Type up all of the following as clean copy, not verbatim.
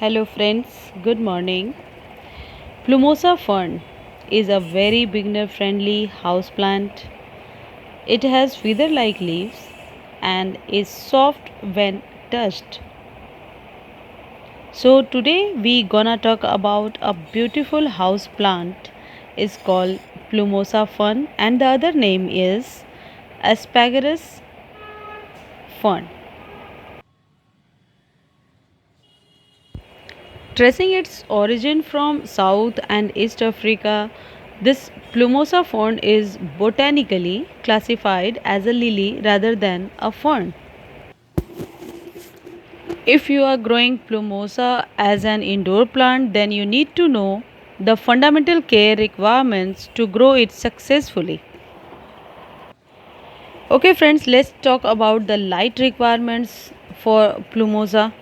Hello friends, good morning. Plumosa fern is a very beginner friendly houseplant. It has feather like leaves and is soft when touched. So today we gonna talk about a beautiful house plant is called Plumosa fern and the other name is Asparagus fern. Tracing its origin from South and East Africa, this Plumosa fern is botanically classified as a lily rather than a fern. If you are growing Plumosa as an indoor plant, then you need to know the fundamental care requirements to grow it successfully. Okay, friends, let's talk about the light requirements for Plumosa.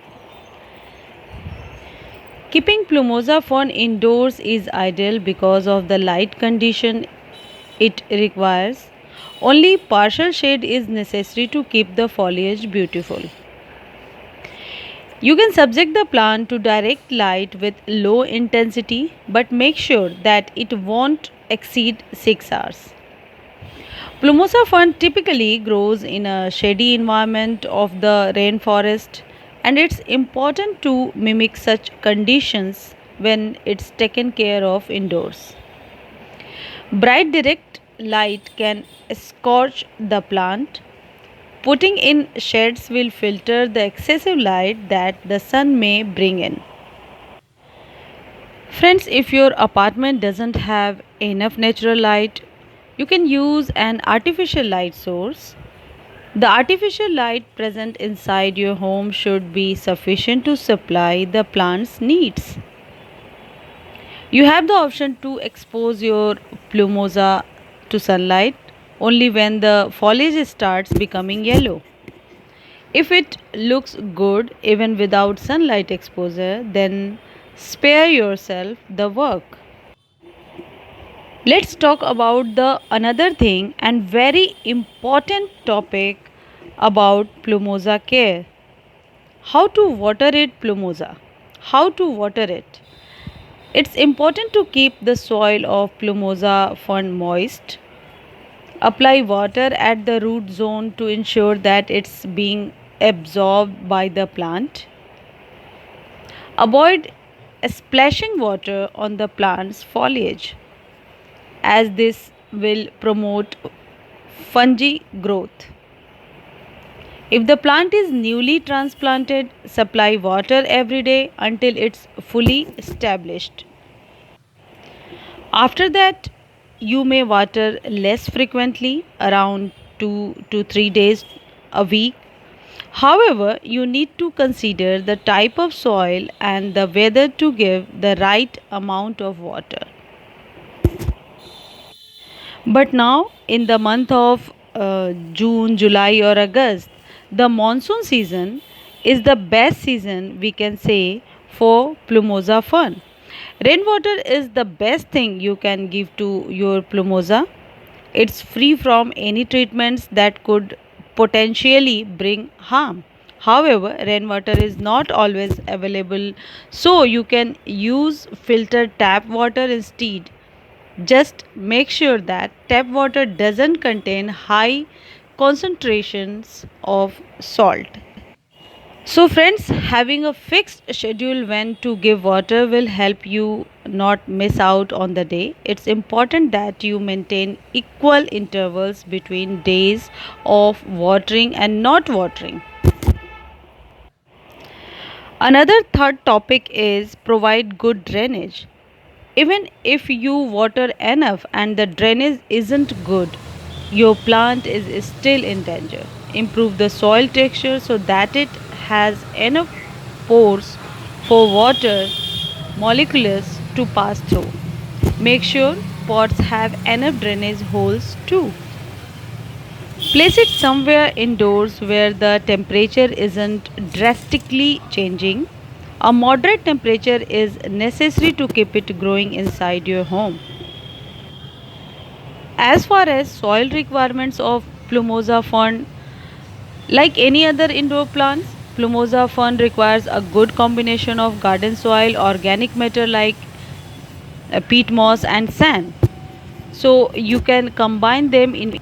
Keeping Plumosa fern indoors is ideal because of the light condition it requires. Only partial shade is necessary to keep the foliage beautiful. You can subject the plant to direct light with low intensity, but make sure that it won't exceed 6 hours. Plumosa fern typically grows in a shady environment of the rainforest, and it's important to mimic such conditions when it's taken care of indoors. Bright direct light can scorch the plant. Putting in shades will filter the excessive light that the sun may bring in. Friends, if your apartment doesn't have enough natural light, you can use an artificial light source. The artificial light present inside your home should be sufficient to supply the plant's needs. You have the option to expose your plumosa to sunlight only when the foliage starts becoming yellow. If it looks good even without sunlight exposure, then spare yourself the work. Let's talk about the another thing and very important topic about plumosa care. How to water it plumosa? How to water it? It's important to keep the soil of plumosa fern moist. Apply water at the root zone to ensure that it's being absorbed by the plant. Avoid splashing water on the plant's foliage as this will promote fungi growth. If the plant is newly transplanted, supply water every day until it's fully established. After that, you may water less frequently, around 2 to 3 days a week. However, you need to consider the type of soil and the weather to give the right amount of water. But now, in the month of June, July, or August, the monsoon season is the best season we can say for plumosa fern. Rainwater is the best thing you can give to your plumosa. It's free from any treatments that could potentially bring harm. However, rainwater is not always available, so you can use filtered tap water instead. Just make sure that tap water doesn't contain high concentrations of salt. So, friends, having a fixed schedule when to give water will help you not miss out on the day. It's important that you maintain equal intervals between days of watering and not watering. Another third topic is provide good drainage. Even if you water enough and the drainage isn't good, your plant is still in danger. Improve the soil texture so that it has enough pores for water molecules to pass through. Make sure pots have enough drainage holes too. Place it somewhere indoors where the temperature isn't drastically changing. A moderate temperature is necessary to keep it growing inside your home. As far as soil requirements of plumosa fern, like any other indoor plants, Plumosa fern requires a good combination of garden soil, organic matter like peat moss and sand. So you can combine them in